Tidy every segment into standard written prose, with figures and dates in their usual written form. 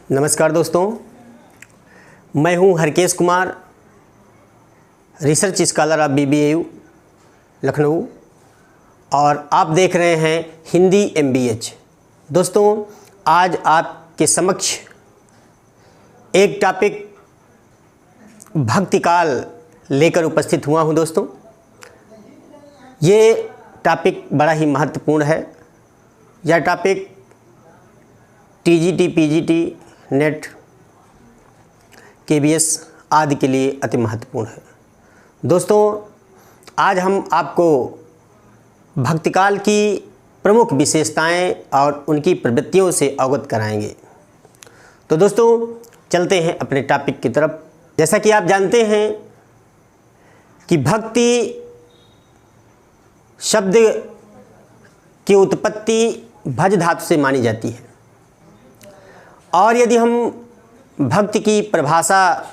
नमस्कार दोस्तों, मैं हूं Harkesh Kumar, research scholar of BBAU Lucknow और आप देख रहे हैं हिंदी MBH। दोस्तों, आज आपके समक्ष एक टॉपिक भक्तिकाल लेकर उपस्थित हुआ हूं। दोस्तों, ये टॉपिक बड़ा ही महत्वपूर्ण है। यह topic TGT, PGT, net, KBS आदि के लिए अति महत्वपूर्ण है। दोस्तों, आज हम आपको भक्तिकाल की प्रमुख विशेषताएं और उनकी प्रवृत्तियों से अवगत कराएंगे। तो दोस्तों, चलते हैं अपने टॉपिक की तरफ। जैसा कि आप जानते हैं कि भक्ति शब्द की उत्पत्ति भज धातु से मानी जाती है और यदि हम भक्ति की परिभाषा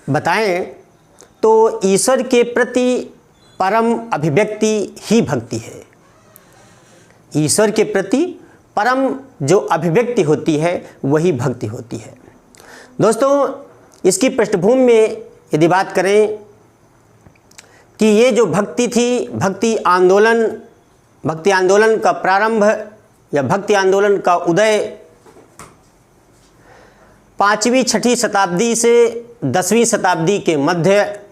बताएं तो ईश्वर के प्रति परम अभिव्यक्ति ही भक्ति है। ईश्वर के प्रति परम जो अभिव्यक्ति होती है वही भक्ति होती है। दोस्तों, इसकी पृष्ठभूमि में यदि बात करें कि ये जो भक्ति थी, भक्ति आंदोलन का प्रारंभ या भक्ति आंदोलन का उदय 5वीं-6वीं शताब्दी से 10वीं शताब्दी के मध्य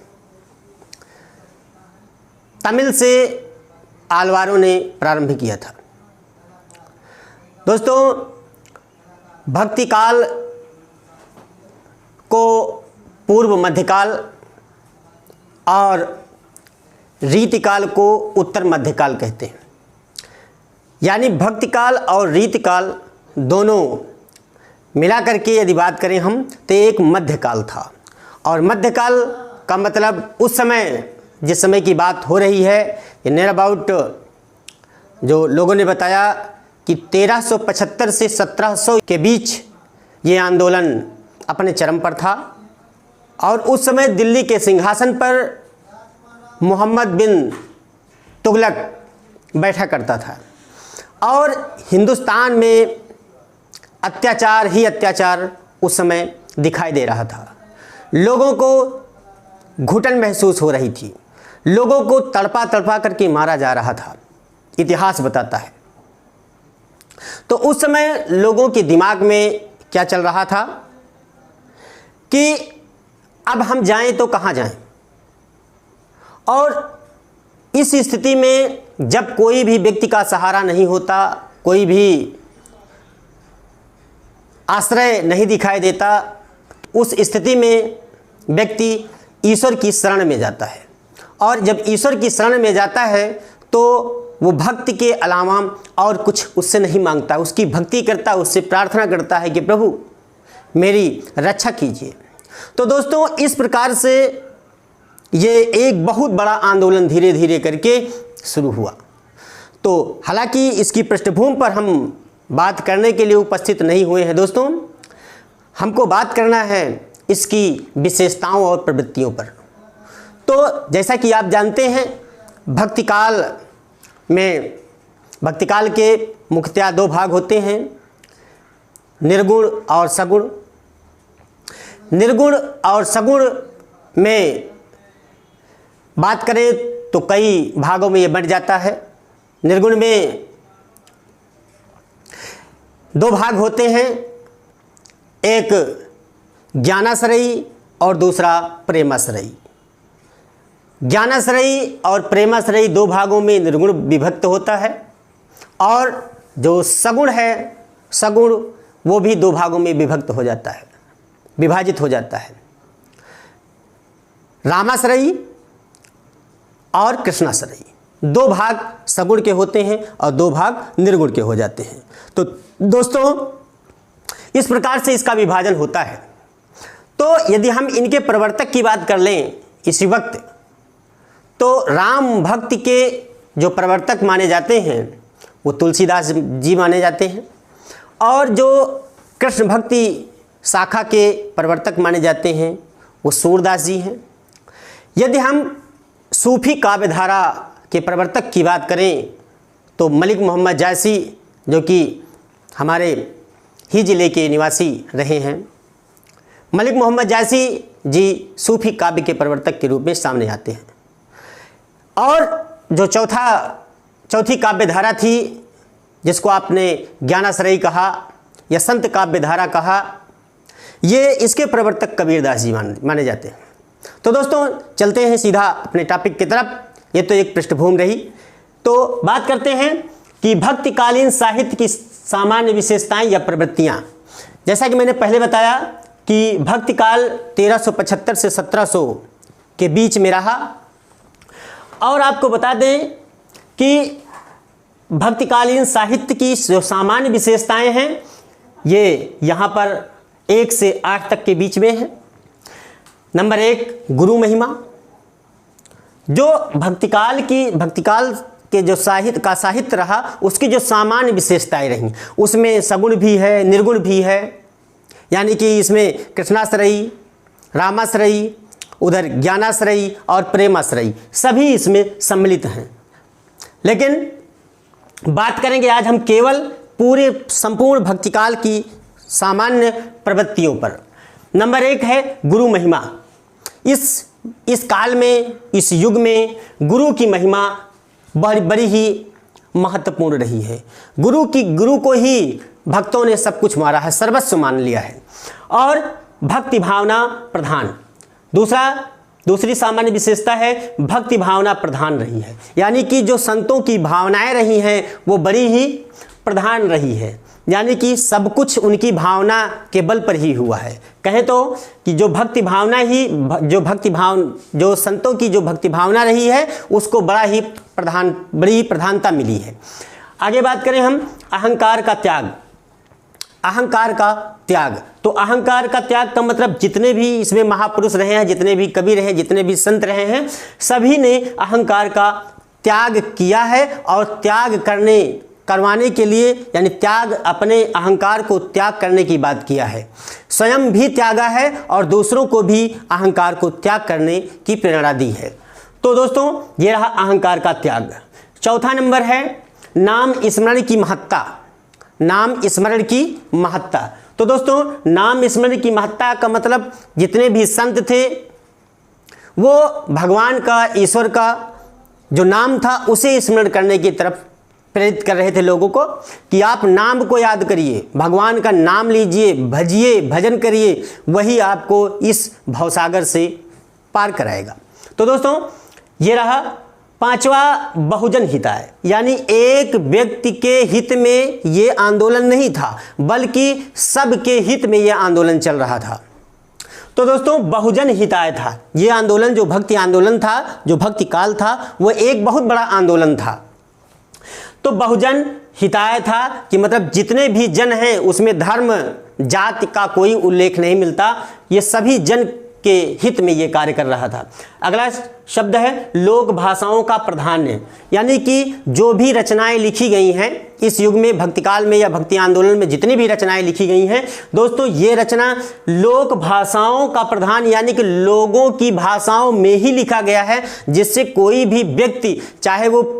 तमिल से आलवारों ने प्रारंभ किया था। दोस्तों, भक्ति काल को पूर्व मध्यकाल और रीतिकाल को उत्तर मध्यकाल कहते हैं। यानी भक्तिकाल और रीतिकाल दोनों मिलाकर के यदि बात करें हम तो एक मध्यकाल था। और मध्यकाल का मतलब उस समय, जिस समय की बात हो रही है, नियर अबाउट जो लोगों ने बताया कि 1375 से 1700 के बीच ये आंदोलन अपने चरम पर था। और उस समय दिल्ली के सिंहासन पर मोहम्मद बिन तुगलक बैठा करता था और हिंदुस्तान में अत्याचार ही अत्याचार उस समय दिखाई दे रहा था। लोगों को घुटन महसूस हो रही थी, लोगों को तड़पा तड़पा करके मारा जा रहा था, इतिहास बताता है। तो उस समय लोगों के दिमाग में क्या चल रहा था कि अब हम जाएं तो कहाँ जाएं। और इस स्थिति में जब कोई भी व्यक्ति का सहारा नहीं होता, कोई भी आश्रय नहीं दिखाई देता, उस स्थिति में व्यक्ति ईश्वर की शरण में जाता है। और जब ईश्वर की शरण में जाता है तो वो भक्ति के अलावा और कुछ उससे नहीं मांगता, उसकी भक्ति करता, उससे प्रार्थना करता है कि प्रभु मेरी रक्षा कीजिए। तो दोस्तों, इस प्रकार से ये एक बहुत बड़ा आंदोलन धीरे धीरे करके शुरू हुआ। तो हालांकि इसकी पृष्ठभूमि पर हम बात करने के लिए उपस्थित नहीं हुए हैं। दोस्तों, हमको बात करना है इसकी विशेषताओं और प्रवृत्तियों पर। तो जैसा कि आप जानते हैं, भक्तिकाल के मुख्यतः 2 भाग होते हैं, निर्गुण और सगुण। निर्गुण और सगुण में बात करें तो कई भागों में ये बंट जाता है। निर्गुण में 2 भाग होते हैं, एक ज्ञानाश्रयी और दूसरा प्रेमाश्रयी। ज्ञानाश्रयी और प्रेमाश्रयी 2 भागों में निर्गुण विभक्त होता है। और जो सगुण है, सगुण वो भी 2 भागों में विभक्त हो जाता है, विभाजित हो जाता है। रामाश्रयी और कृष्णाश्रयी 2 भाग सगुण के होते हैं और 2 भाग निर्गुण के हो जाते हैं। तो दोस्तों, इस प्रकार से इसका विभाजन होता है। तो यदि हम इनके प्रवर्तक की बात कर लें इसी वक्त, तो राम भक्ति के जो प्रवर्तक माने जाते हैं वो तुलसीदास जी माने जाते हैं। और जो कृष्ण भक्ति शाखा के प्रवर्तक माने जाते हैं वो सूरदास जी हैं। यदि हम सूफी काव्यधारा के प्रवर्तक की बात करें तो मलिक मोहम्मद जायसी, जो कि हमारे ही ज़िले के निवासी रहे हैं। मलिक मोहम्मद जायसी जी सूफी काव्य के प्रवर्तक के रूप में सामने आते हैं। और जो चौथी काव्य धारा थी, जिसको आपने ज्ञानाश्रयी कहा या संत काव्य धारा कहा, ये इसके प्रवर्तक कबीरदास जी माने जाते हैं। तो दोस्तों चलते हैं सीधा अपने टॉपिक की तरफ। ये तो एक पृष्ठभूमि रही। तो बात करते हैं कि भक्तिकालीन साहित्य की सामान्य विशेषताएं या प्रवृत्तियां। जैसा कि मैंने पहले बताया कि भक्तिकाल 1375 से 1700 के बीच में रहा। और आपको बता दें कि भक्तिकालीन साहित्य की जो सामान्य विशेषताएं हैं ये यहाँ पर 1 से 8 तक के बीच में है। नंबर 1, गुरु महिमा। जो भक्तिकाल के जो साहित्य रहा उसकी जो सामान्य विशेषताएं रहीं, उसमें सगुण भी है, निर्गुण भी है। यानी कि इसमें कृष्णाश्रयी, रामाश्रयी, उधर ज्ञानाश्रयी और प्रेमाश्रयी सभी इसमें सम्मिलित हैं। लेकिन बात करेंगे आज हम केवल पूरे संपूर्ण भक्तिकाल की सामान्य प्रवृत्तियों पर। नंबर 1 है गुरु महिमा। इस काल में, इस युग में गुरु की महिमा बड़ी ही महत्वपूर्ण रही है। गुरु को ही भक्तों ने सब कुछ मारा है, सर्वस्व मान लिया है। और भक्ति भावना प्रधान। दूसरी सामान्य विशेषता है भक्ति भावना प्रधान रही है। यानी कि जो संतों की भावनाएं रही हैं वो बड़ी ही प्रधान रही है। यानी कि सब कुछ उनकी भावना के बल पर ही हुआ है। कहें तो कि जो संतों की जो भक्ति भावना रही है उसको बड़ी ही प्रधानता मिली है। आगे बात करें हम अहंकार का त्याग। तो अहंकार का त्याग का मतलब जितने भी इसमें महापुरुष रहे हैं, जितने भी कवि रहे हैं, जितने भी संत रहे हैं, सभी ने अहंकार का त्याग किया है। और त्याग करवाने के लिए, यानी अपने अहंकार को त्याग करने की बात किया है। स्वयं भी त्यागा है और दूसरों को भी अहंकार को त्याग करने की प्रेरणा दी है। तो दोस्तों ये रहा अहंकार का त्याग। चौथा नंबर है नाम स्मरण की महत्ता। तो दोस्तों नाम स्मरण की महत्ता का मतलब जितने भी संत थे वो भगवान का, ईश्वर का जो नाम था उसे स्मरण करने की तरफ प्रेरित कर रहे थे लोगों को कि आप नाम को याद करिए, भगवान का नाम लीजिए, भजन करिए, वही आपको इस भवसागर से पार कराएगा। तो दोस्तों ये रहा 5वां बहुजन हिताय। यानी एक व्यक्ति के हित में ये आंदोलन नहीं था, बल्कि सबके हित में ये आंदोलन चल रहा था। तो दोस्तों बहुजन हिताय था ये आंदोलन, जो भक्ति आंदोलन था, जो भक्ति काल था, वो एक बहुत बड़ा आंदोलन था। तो बहुजन हिताय था कि मतलब जितने भी जन हैं उसमें धर्म जाति का कोई उल्लेख नहीं मिलता, ये सभी जन के हित में ये कार्य कर रहा था। अगला शब्द है लोक भाषाओं का प्राधान्य। यानी कि जो भी रचनाएं लिखी गई हैं इस युग में, भक्तिकाल में या भक्ति आंदोलन में जितनी भी रचनाएं लिखी गई हैं दोस्तों, ये रचना लोक भाषाओं का प्रधान, यानी कि लोगों की भाषाओं में ही लिखा गया है, जिससे कोई भी व्यक्ति, चाहे वो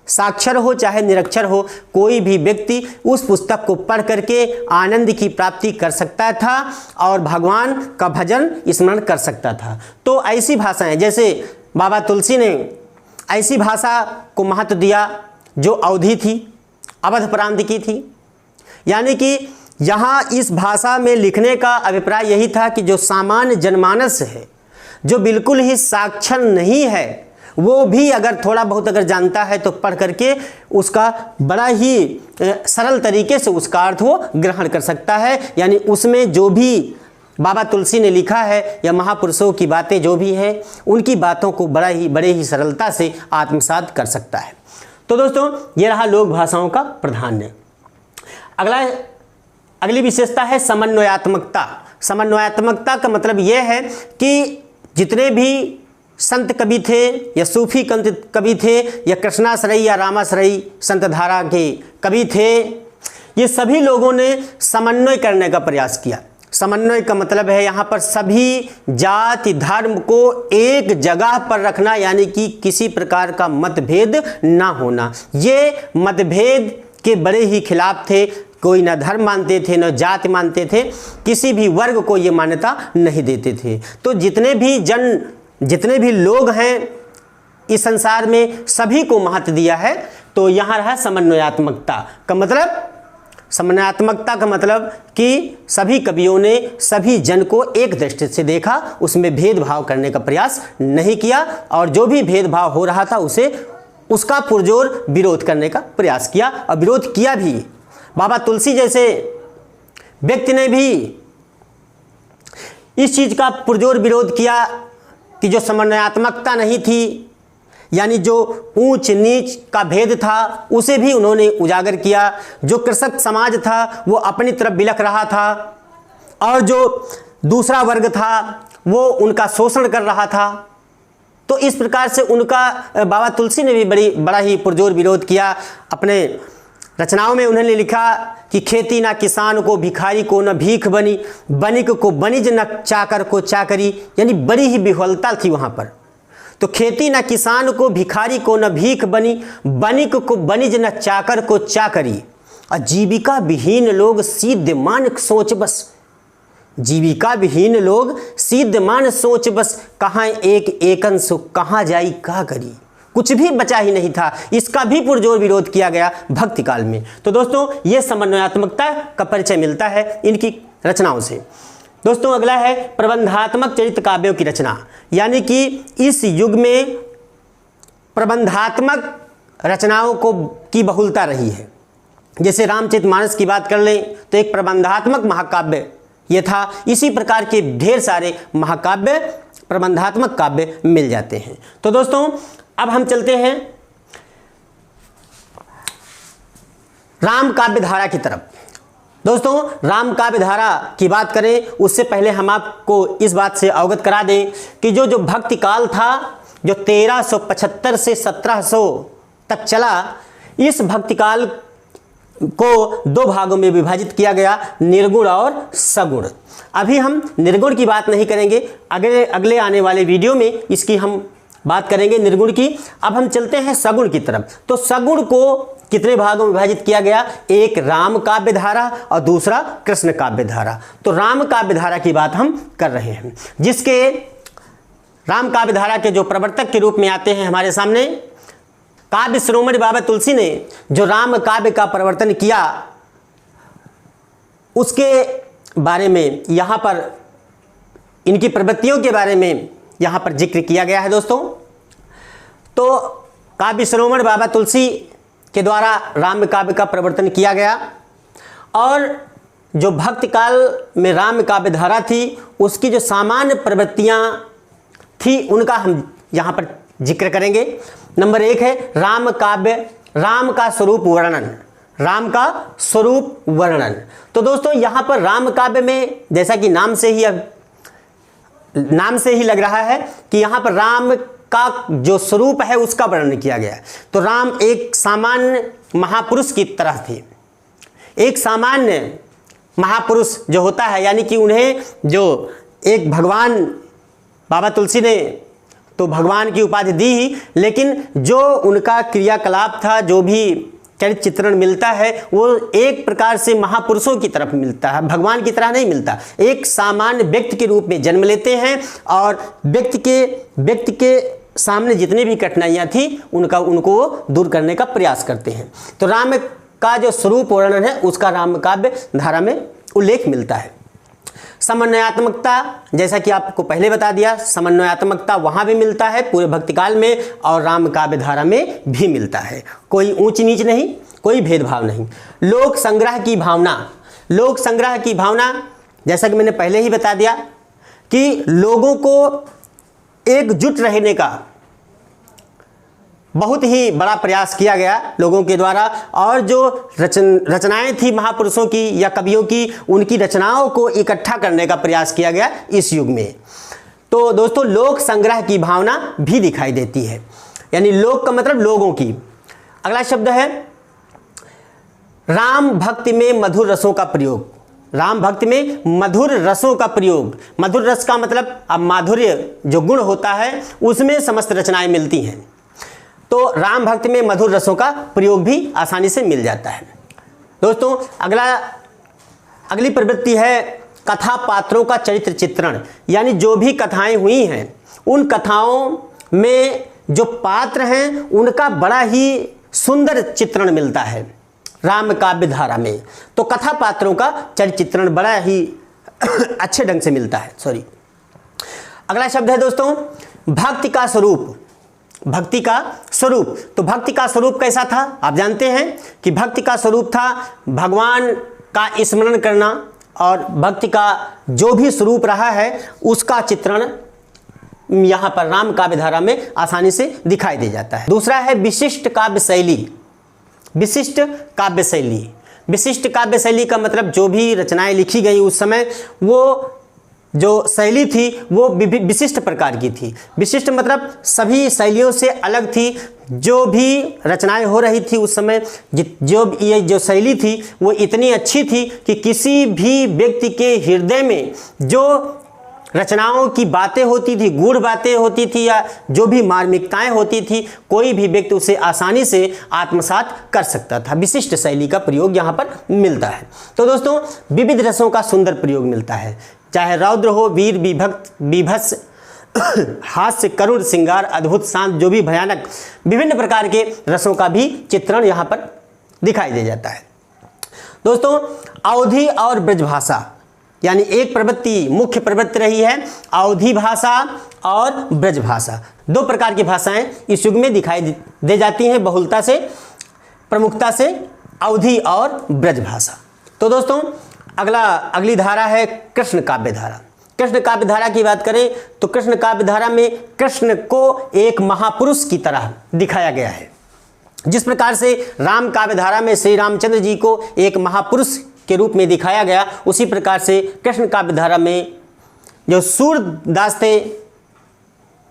साक्षर हो चाहे निरक्षर हो, कोई भी व्यक्ति उस पुस्तक को पढ़ करके आनंद की प्राप्ति कर सकता था और भगवान का भजन स्मरण कर सकता था। तो ऐसी भाषाएं, जैसे बाबा तुलसी ने ऐसी भाषा को महत्व दिया जो अवधी थी, अवध प्रांत की थी। यानी कि यहाँ इस भाषा में लिखने का अभिप्राय यही था कि जो सामान्य जनमानस है, जो बिल्कुल ही साक्षर नहीं है, वो भी अगर थोड़ा बहुत अगर जानता है तो पढ़ करके उसका बड़ा ही सरल तरीके से उसका अर्थ वो ग्रहण कर सकता है। यानी उसमें जो भी बाबा तुलसी ने लिखा है या महापुरुषों की बातें जो भी हैं, उनकी बातों को बड़े ही सरलता से आत्मसात कर सकता है। तो दोस्तों ये रहा लोक भाषाओं का प्राधान्य। अगली विशेषता है समन्वयात्मकता। समन्वयात्मकता का मतलब ये है कि जितने भी संत कवि थे या सूफी कवि थे या कृष्णाश्रयी या रामाश्रयी संत धारा के कवि थे, ये सभी लोगों ने समन्वय करने का प्रयास किया। समन्वय का मतलब है यहाँ पर सभी जाति धर्म को एक जगह पर रखना, यानी कि किसी प्रकार का मतभेद ना होना। ये मतभेद के बड़े ही खिलाफ थे, कोई न धर्म मानते थे, न जाति मानते थे, किसी भी वर्ग को ये मान्यता नहीं देते थे। तो जितने भी लोग हैं इस संसार में, सभी को महत्व दिया है। तो यहाँ रहा समन्वयात्मकता का मतलब, समन्वयात्मकता का मतलब कि सभी कवियों ने सभी जन को एक दृष्टि से देखा, उसमें भेदभाव करने का प्रयास नहीं किया, और जो भी भेदभाव हो रहा था उसका पुरजोर विरोध करने का प्रयास किया, और विरोध किया भी। बाबा तुलसी जैसे व्यक्ति ने भी इस चीज़ का पुरजोर विरोध किया कि जो समन्वयात्मकता नहीं थी, यानी जो ऊंच नीच का भेद था, उसे भी उन्होंने उजागर किया। जो कृषक समाज था वो अपनी तरफ बिलख रहा था, और जो दूसरा वर्ग था वो उनका शोषण कर रहा था। तो इस प्रकार से उनका बाबा तुलसी ने भी बड़ा ही पुरजोर विरोध किया। अपने रचनाओं में उन्होंने लिखा कि खेती ना किसान को, भिखारी को न भीख बनी, बनिक को बनिज न चाकर को चाकरी, यानी बड़ी ही विह्वलता थी वहाँ पर। तो खेती न किसान को, भिखारी को न भीख बनी, बनिक को बनिज न चाकर को चाकरी, और जीविका विहीन लोग सीधमान सोच बस। जीविका विहीन लोग सीधमान सोच बस, कहाँ एक एकन सो कहाँ जाई का करी। कुछ भी बचा ही नहीं था। इसका भी पुरजोर विरोध किया गया भक्ति काल में। तो दोस्तों ये समन्वयात्मकता का परिचय मिलता है इनकी रचनाओं से। दोस्तों अगला है प्रबंधात्मक चरित्र काव्यों की रचना, यानी कि इस युग में प्रबंधात्मक रचनाओं की बहुलता रही है। जैसे रामचरितमानस की बात कर लें तो एक प्रबंधात्मक महाकाव्य ये था। इसी प्रकार के ढेर सारे महाकाव्य प्रबंधात्मक काव्य मिल जाते हैं। तो दोस्तों अब हम चलते हैं राम काव्य धारा की तरफ। दोस्तों राम काव्य धारा की बात करें उससे पहले हम आपको इस बात से अवगत करा दें कि जो भक्ति काल था, जो 1375 से 1700 तक चला, इस भक्ति काल को दो भागों में विभाजित किया गया, निर्गुण और सगुण। अभी हम निर्गुण की बात नहीं करेंगे, अगले आने वाले वीडियो में इसकी हम बात करेंगे निर्गुण की। अब हम चलते हैं सगुण की तरफ। तो सगुण को कितने भागों में विभाजित किया गया? एक राम काव्य धारा और दूसरा कृष्ण काव्य धारा। तो राम काव्य धारा की बात हम कर रहे हैं, जिसके राम काव्य धारा के जो प्रवर्तक के रूप में आते हैं हमारे सामने, काव्य शिरोमणि बाबा तुलसी ने जो राम काव्य का प्रवर्तन किया, उसके बारे में यहाँ पर, इनकी प्रवृत्तियों के बारे में यहाँ पर जिक्र किया गया है। दोस्तों तो काव्य शिरोमणि बाबा तुलसी के द्वारा राम काव्य का प्रवर्तन किया गया, और जो भक्ति काल में राम काव्य धारा थी उसकी जो सामान्य प्रवृत्तियाँ थी उनका हम यहाँ पर जिक्र करेंगे। नंबर 1 है राम काव्य, राम का स्वरूप वर्णन। राम का स्वरूप वर्णन। तो दोस्तों यहाँ पर राम काव्य में, जैसा कि नाम से ही लग रहा है कि यहाँ पर राम का जो स्वरूप है उसका वर्णन किया गया है। तो राम एक सामान्य महापुरुष की तरह थे। एक सामान्य महापुरुष जो होता है, यानी कि उन्हें जो एक भगवान, बाबा तुलसी ने तो भगवान की उपाधि दी ही, लेकिन जो उनका क्रियाकलाप था, जो भी चरित्र चित्रण मिलता है, वो एक प्रकार से महापुरुषों की तरफ मिलता है, भगवान की तरह नहीं मिलता। एक सामान्य व्यक्ति के रूप में जन्म लेते हैं और व्यक्ति के सामने जितनी भी कठिनाइयाँ थी उनको दूर करने का प्रयास करते हैं। तो राम का जो स्वरूप वर्णन है उसका राम काव्य धारा में उल्लेख मिलता है। समन्वयात्मकता, जैसा कि आपको पहले बता दिया, समन्वयात्मकता वहाँ भी मिलता है पूरे भक्तिकाल में, और राम काव्य धारा में भी मिलता है। कोई ऊंच नीच नहीं, कोई भेदभाव नहीं। लोक संग्रह की भावना, लोक संग्रह की भावना, जैसा कि मैंने पहले ही बता दिया कि लोगों को एकजुट रहने का बहुत ही बड़ा प्रयास किया गया लोगों के द्वारा, और जो रचनाएं थी महापुरुषों की या कवियों की, उनकी रचनाओं को इकट्ठा करने का प्रयास किया गया इस युग में। तो दोस्तों लोक संग्रह की भावना भी दिखाई देती है, यानी लोक का मतलब लोगों की। अगला शब्द है राम भक्ति में मधुर रसों का प्रयोग। राम भक्ति में मधुर रसों का प्रयोग। मधुर रस का मतलब, अब माधुर्य जो गुण होता है उसमें समस्त रचनाएं मिलती हैं। तो राम भक्ति में मधुर रसों का प्रयोग भी आसानी से मिल जाता है। दोस्तों अगली प्रवृत्ति है कथा पात्रों का चरित्र चित्रण, यानी जो भी कथाएं हुई हैं उन कथाओं में जो पात्र हैं उनका बड़ा ही सुंदर चित्रण मिलता है राम काव्य धारा में। तो कथा पात्रों का चरित्र चित्रण बड़ा ही अच्छे ढंग से मिलता है। अगला शब्द है दोस्तों भक्ति का स्वरूप। भक्ति का स्वरूप, तो भक्ति का स्वरूप कैसा था? आप जानते हैं कि भक्ति का स्वरूप था भगवान का स्मरण करना, और भक्ति का जो भी स्वरूप रहा है उसका चित्रण यहाँ पर राम काव्य धारा में आसानी से दिखाई दे जाता है। दूसरा है विशिष्ट काव्य शैली। विशिष्ट काव्य शैली, विशिष्ट काव्य शैली का मतलब जो भी रचनाएं लिखी गई उस समय वो जो शैली थी वो विशिष्ट प्रकार की थी। विशिष्ट मतलब सभी शैलियों से अलग थी। जो भी रचनाएं हो रही थी उस समय जो शैली थी वो इतनी अच्छी थी कि किसी भी व्यक्ति के हृदय में जो रचनाओं की बातें होती थी, गूढ़ बातें होती थी या जो भी मार्मिकताएं होती थी, कोई भी व्यक्ति उसे आसानी से आत्मसात कर सकता था। विशिष्ट शैली का प्रयोग यहाँ पर मिलता है। तो दोस्तों विविध रसों का सुंदर प्रयोग मिलता है, चाहे रौद्र हो, वीर, विभक्त, विभत्स, हास्य, करुण, श्रृंगार, अद्भुत, शांत, जो भी भयानक, विभिन्न प्रकार के रसों का भी चित्रण यहाँ पर दिखाई दे जाता है। दोस्तों अवधी और ब्रजभाषा, यानी एक प्रवृत्ति, मुख्य प्रवृत्ति रही है अवधी भाषा और ब्रजभाषा। दो प्रकार की भाषाएं इस युग में दिखाई दे जाती हैं बहुलता से, प्रमुखता से, अवधी और ब्रजभाषा। तो दोस्तों अगली धारा है कृष्ण काव्य धारा। कृष्ण काव्य धारा की बात करें तो कृष्ण काव्य धारा में कृष्ण को एक महापुरुष की तरह दिखाया गया है। जिस प्रकार से राम काव्य धारा में श्री रामचंद्र जी को एक महापुरुष के रूप में दिखाया गया, उसी प्रकार से कृष्ण काव्य धारा में जो सूरदास थे,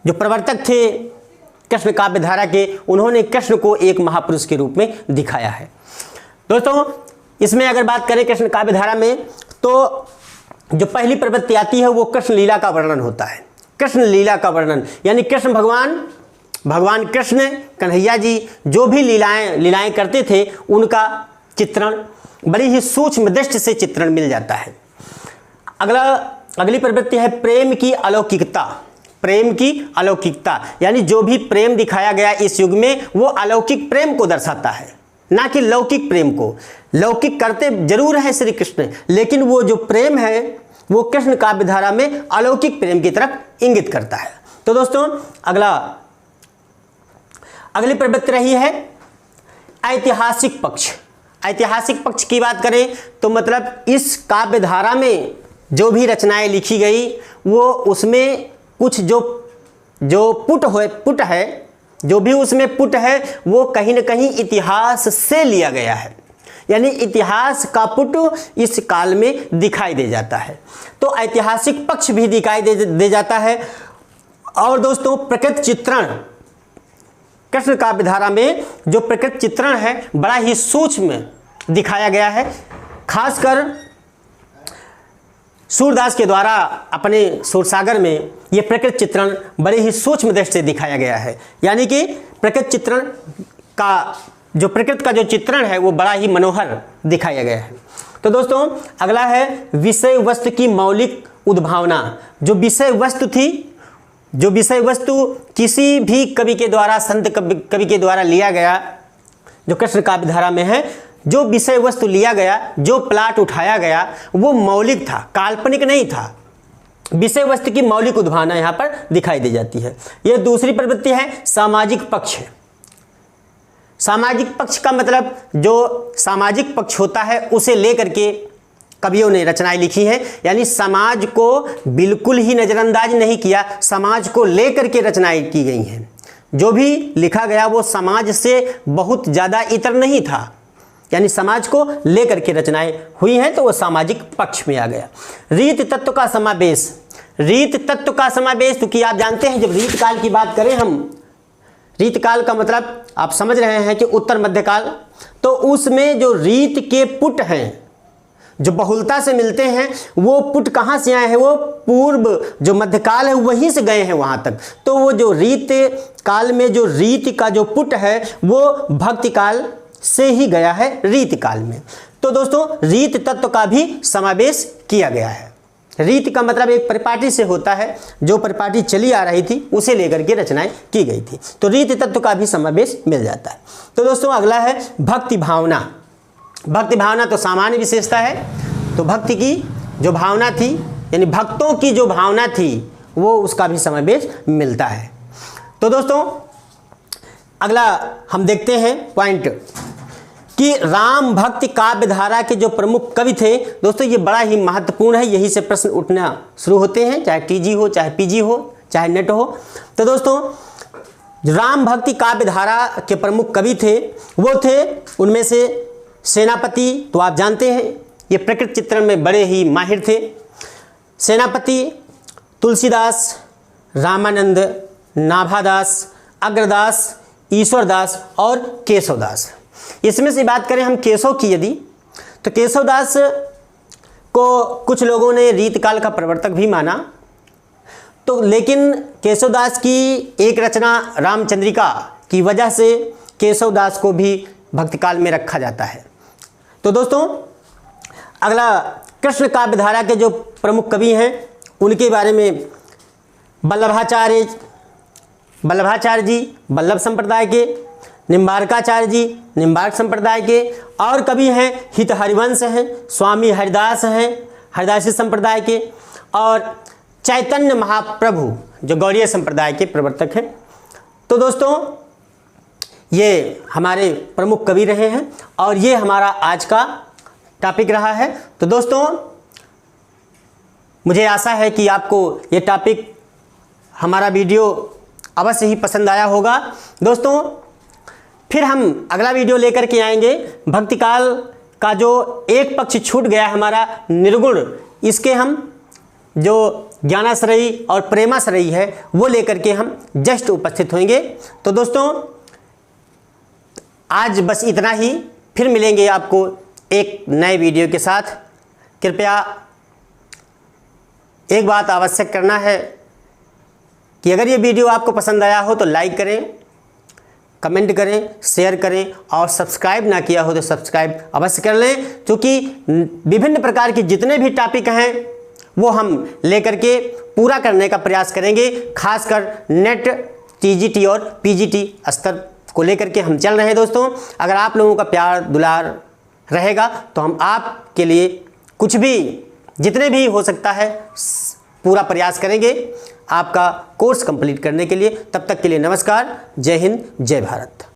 जो प्रवर्तक थे कृष्ण काव्य धारा के, उन्होंने कृष्ण को एक महापुरुष के रूप में दिखाया है। दोस्तों इसमें अगर बात करें कृष्ण काव्य धारा में तो जो पहली प्रवृत्ति आती है वो कृष्ण लीला का वर्णन होता है। कृष्ण लीला का वर्णन यानी कृष्ण भगवान कृष्ण कन्हैया जी जो भी लीलाएं करते थे उनका चित्रण बड़ी ही सूक्ष्म दृष्टि से चित्रण मिल जाता है। अगली प्रवृत्ति है प्रेम की अलौकिकता। प्रेम की अलौकिकता यानी जो भी प्रेम दिखाया गया इस युग में वो अलौकिक प्रेम को दर्शाता है, ना कि लौकिक प्रेम को। लौकिक करते जरूर है श्री कृष्ण, लेकिन वो जो प्रेम है वो कृष्ण काव्य धारा में अलौकिक प्रेम की तरफ इंगित करता है। तो दोस्तों अगली प्रवृत्ति रही है ऐतिहासिक पक्ष। ऐतिहासिक पक्ष की बात करें तो मतलब इस काव्य धारा में जो भी रचनाएं लिखी गई वो उसमें कुछ जो पुट है, जो भी उसमें पुट है वो कहीं न कहीं इतिहास से लिया गया है, यानी इतिहास का पुट इस काल में दिखाई दे जाता है। तो ऐतिहासिक पक्ष भी दिखाई दे जाता है। और दोस्तों प्रकृति चित्रण, कृष्ण काव्य धारा में जो प्रकृति चित्रण है बड़ा ही सूक्ष्म दिखाया गया है। खासकर सूरदास के द्वारा अपने सूरसागर में ये प्रकृति चित्रण बड़े ही सूक्ष्म दृष्टि से दिखाया गया है, यानी कि प्रकृति चित्रण का जो प्रकृति का जो चित्रण है वो बड़ा ही मनोहर दिखाया गया है। तो दोस्तों अगला है विषय वस्तु की मौलिक उद्भावना। जो विषय वस्तु थी, जो विषय वस्तु किसी भी कवि के द्वारा, संत कवि के द्वारा लिया गया, जो कृष्ण काव्य धारा में है, जो विषय वस्तु लिया गया, जो प्लाट उठाया गया वो मौलिक था, काल्पनिक नहीं था। विषय वस्तु की मौलिक उद्भावना यहाँ पर दिखाई दे जाती है। यह दूसरी प्रवृत्ति है सामाजिक पक्ष। सामाजिक पक्ष का मतलब जो सामाजिक पक्ष होता है उसे लेकर के कवियों ने रचनाएं लिखी हैं, यानी समाज को बिल्कुल ही नज़रअंदाज नहीं किया, समाज को लेकर के रचनाएं की गई हैं। जो भी लिखा गया वो समाज से बहुत ज़्यादा इतर नहीं था, यानी समाज को लेकर के रचनाएं हुई हैं, तो वो सामाजिक पक्ष में आ गया। रीत तत्व का समावेश। रीत तत्व का समावेश क्योंकि आप जानते हैं जब रीत काल की बात करें हम, रीत काल का मतलब आप समझ रहे हैं कि उत्तर मध्यकाल, तो उसमें जो रीत के पुट हैं जो बहुलता से मिलते हैं वो पुट कहाँ से आए हैं, वो पूर्व जो मध्यकाल है वहीं से गए हैं वहाँ तक। तो वो जो रीत काल में जो रीत का जो पुट है वो भक्ति काल से ही गया है रीत काल में। तो दोस्तों रीत तत्व का भी समावेश किया गया है। रीत का मतलब एक परिपाटी से होता है, जो परिपाटी चली आ रही थी उसे लेकर के रचनाएं की गई थी, तो रीत तत्व का भी समावेश मिल जाता है। तो दोस्तों अगला है भक्ति भावना। भक्ति भावना तो सामान्य विशेषता है, तो भक्ति की जो भावना थी यानी भक्तों की जो भावना थी वो उसका भी समावेश मिलता है। तो दोस्तों अगला हम देखते हैं पॉइंट कि राम भक्ति काव्य धारा के जो प्रमुख कवि थे। दोस्तों ये बड़ा ही महत्वपूर्ण है, यही से प्रश्न उठना शुरू होते हैं, चाहे टीजी हो, चाहे पीजी हो, चाहे नेट हो। तो दोस्तों राम भक्ति काव्य धारा के प्रमुख कवि थे, वो थे उनमें से सेनापति, तो आप जानते हैं ये प्रकृति चित्रण में बड़े ही माहिर थे। सेनापति, तुलसीदास, रामानंद, नाभादास, अग्रदास, ईश्वरदास और केशवदास। इसमें से बात करें हम केशव की यदि, तो केशवदास को कुछ लोगों ने रीतकाल का प्रवर्तक भी माना, तो लेकिन केशवदास की एक रचना रामचंद्रिका की वजह से केशवदास को भी भक्तिकाल में रखा जाता है। तो दोस्तों अगला कृष्ण काव्य धारा के जो प्रमुख कवि हैं उनके बारे में वल्लभाचार्य जी वल्लभ संप्रदाय के, निम्बारकाचार्य जी निम्बार्क संप्रदाय के, और कवि हैं हित हरिवंश हैं, स्वामी हरिदास हैं हरिदासी संप्रदाय के, और चैतन्य महाप्रभु जो गौड़ीय संप्रदाय के प्रवर्तक हैं। तो दोस्तों ये हमारे प्रमुख कवि रहे हैं और ये हमारा आज का टॉपिक रहा है। तो दोस्तों मुझे आशा है कि आपको ये टॉपिक, हमारा वीडियो अवश्य ही पसंद आया होगा। दोस्तों फिर हम अगला वीडियो लेकर के आएंगे, भक्तिकाल का जो एक पक्ष छूट गया हमारा निर्गुण, इसके हम जो ज्ञानाश्रयी और प्रेमाश्रयी है वो लेकर के हम जस्ट उपस्थित होंगे। तो दोस्तों आज बस इतना ही, फिर मिलेंगे आपको एक नए वीडियो के साथ। कृपया एक बात आवश्यक करना है कि अगर ये वीडियो आपको पसंद आया हो तो लाइक करें, कमेंट करें, शेयर करें, और सब्सक्राइब ना किया हो तो सब्सक्राइब अवश्य कर लें, क्योंकि विभिन्न प्रकार के जितने भी टॉपिक हैं वो हम लेकर के पूरा करने का प्रयास करेंगे। खासकर नेट, टीजीटी और पीजीटी स्तर को लेकर के हम चल रहे हैं। दोस्तों अगर आप लोगों का प्यार दुलार रहेगा तो हम आपके लिए कुछ भी, जितने भी हो सकता है पूरा प्रयास करेंगे आपका कोर्स कंप्लीट करने के लिए। तब तक के लिए नमस्कार, जय हिंद, जय भारत।